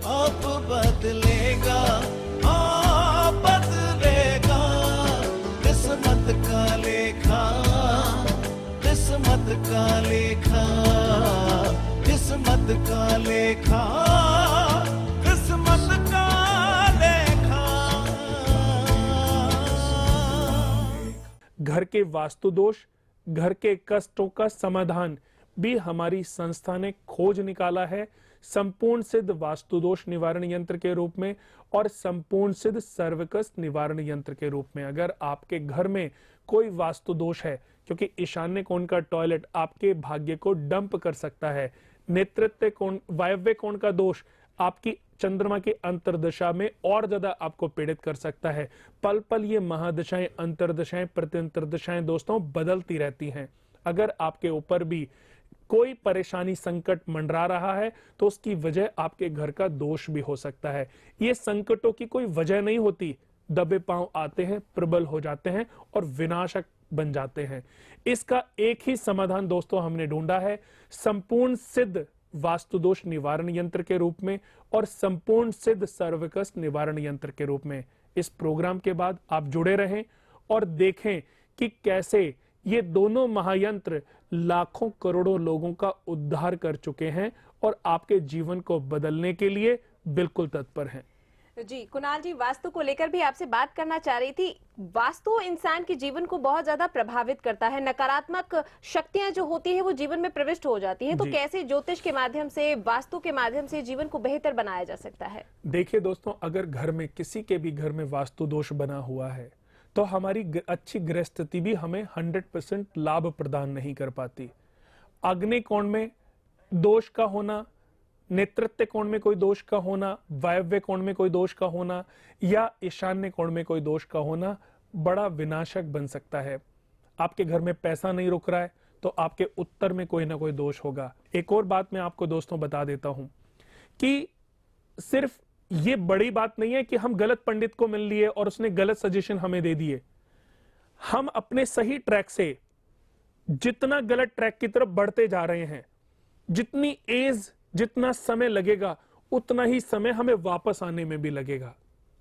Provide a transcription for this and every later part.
अब बदलेगा, हाँ बदलेगा, किस्मत का लेखा, किस्मत का लेखा, किस्मत का लेखा, किस्मत का लेखा। घर के वास्तु दोष, घर के कष्टों का समाधान भी हमारी संस्था ने खोज निकाला है, संपूर्ण सिद्ध वास्तु दोष निवारण यंत्र के रूप में और संपूर्ण सिद्ध सर्वकष्ट निवारण यंत्र के रूप में। अगर आपके घर में कोई वास्तु दोष है, क्योंकि ईशान्य कोण का टॉयलेट आपके भाग्य को डंप कर सकता है, नेतृत्व कोण, वायव्य कोण का दोष आपकी चंद्रमा की अंतर्दशा में और ज्यादा आपको पीड़ित कर सकता है। पल पल ये महादशाएं, अंतर्दशाएं, प्रत्यंतरदशाएं दोस्तों बदलती रहती हैं। अगर आपके ऊपर भी कोई परेशानी, संकट मंडरा रहा है तो उसकी वजह आपके घर का दोष भी हो सकता है। ये संकटों की कोई वजह नहीं होती, दबे पांव आते हैं, प्रबल हो जाते हैं और विनाशक बन जाते हैं। इसका एक ही समाधान दोस्तों हमने ढूंढा है, संपूर्ण सिद्ध वास्तु दोष निवारण यंत्र के रूप में और संपूर्ण सिद्ध सर्वकष्ट निवारण यंत्र के रूप में। इस प्रोग्राम के बाद आप जुड़े रहें और देखें कि कैसे ये दोनों महायंत्र लाखों करोड़ों लोगों का उद्धार कर चुके हैं और आपके जीवन को बदलने के लिए बिल्कुल तत्पर हैं। जी कुणाल जी, वास्तु को लेकर भी आपसे बात करना चाह रही थी। वास्तु इंसान के जीवन को बहुत ज्यादा प्रभावित करता है, नकारात्मक शक्तियां जो होती है वो जीवन में प्रविष्ट हो जाती हैं, तो कैसे ज्योतिष के माध्यम से, वास्तु के माध्यम से जीवन को बेहतर बनाया जा सकता है? देखिए दोस्तों, अगर घर में किसी के भी घर में वास्तु दोष बना हुआ है तो हमारी अच्छी गृह स्थिति भी हमें 100% लाभ प्रदान नहीं कर पाती। अग्नि कोण में दोष का होना, नेतृत्व कोण में कोई दोष का होना, वायव्य कोण में कोई दोष का होना या ईशान्य कोण में कोई दोष का होना बड़ा विनाशक बन सकता है। आपके घर में पैसा नहीं रुक रहा है तो आपके उत्तर में कोई ना कोई दोष होगा। एक और बात मैं आपको दोस्तों बता देता हूं कि सिर्फ ये बड़ी बात नहीं है कि हम गलत पंडित को मिल लिए और उसने गलत सजेशन हमें दे दिए। हम अपने सही ट्रैक से जितना गलत ट्रैक की तरफ बढ़ते जा रहे हैं, जितनी एज, जितना समय लगेगा उतना ही समय हमें वापस आने में भी लगेगा।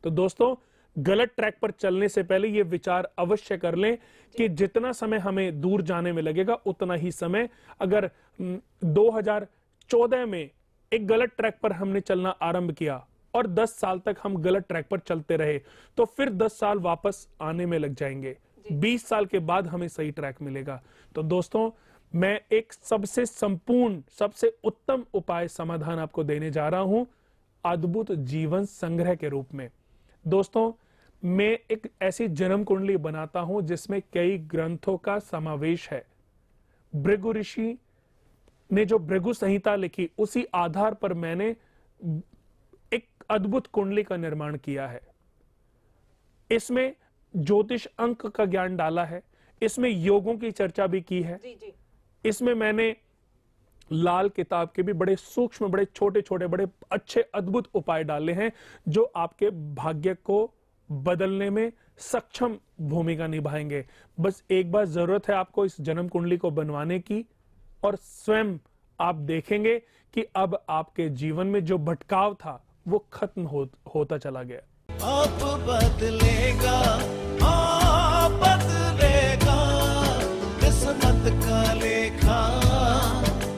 तो दोस्तों, गलत ट्रैक पर चलने से पहले ये विचार अवश्य कर लें कि जितना समय हमें दूर जाने में लगेगा उतना ही समय, अगर 2014 में एक गलत ट्रैक पर हमने चलना आरंभ किया और 10 साल तक हम गलत ट्रैक पर चलते रहे तो फिर 10 साल वापस आने में लग जाएंगे, 20 साल के बाद हमें सही ट्रैक मिलेगा। तो दोस्तों, मैं एक सबसे संपूर्ण, सबसे उत्तम उपाय समाधान आपको देने जा रहा हूं, अद्भुत जीवन संग्रह के रूप में। दोस्तों, मैं एक ऐसी जन्म कुंडली बनाता हूं जिसमें कई ग्रंथों का समावेश है। भृगु ऋषि ने जो भृगु संहिता लिखी, उसी आधार पर मैंने एक अद्भुत कुंडली का निर्माण किया है। इसमें ज्योतिष अंक का ज्ञान डाला है, इसमें योगों की चर्चा भी की है। इसमें मैंने लाल किताब के भी बड़े सूक्ष्म, बड़े छोटे छोटे, बड़े अच्छे अद्भुत उपाय डाले हैं जो आपके भाग्य को बदलने में सक्षम भूमिका निभाएंगे। बस एक बार जरूरत है आपको इस जन्म कुंडली को बनवाने की और स्वयं आप देखेंगे कि अब आपके जीवन में जो भटकाव था वो खत्म होता चला गया। अब बदलेगा, हाँ बदलेगा, किस्मत का लेखा।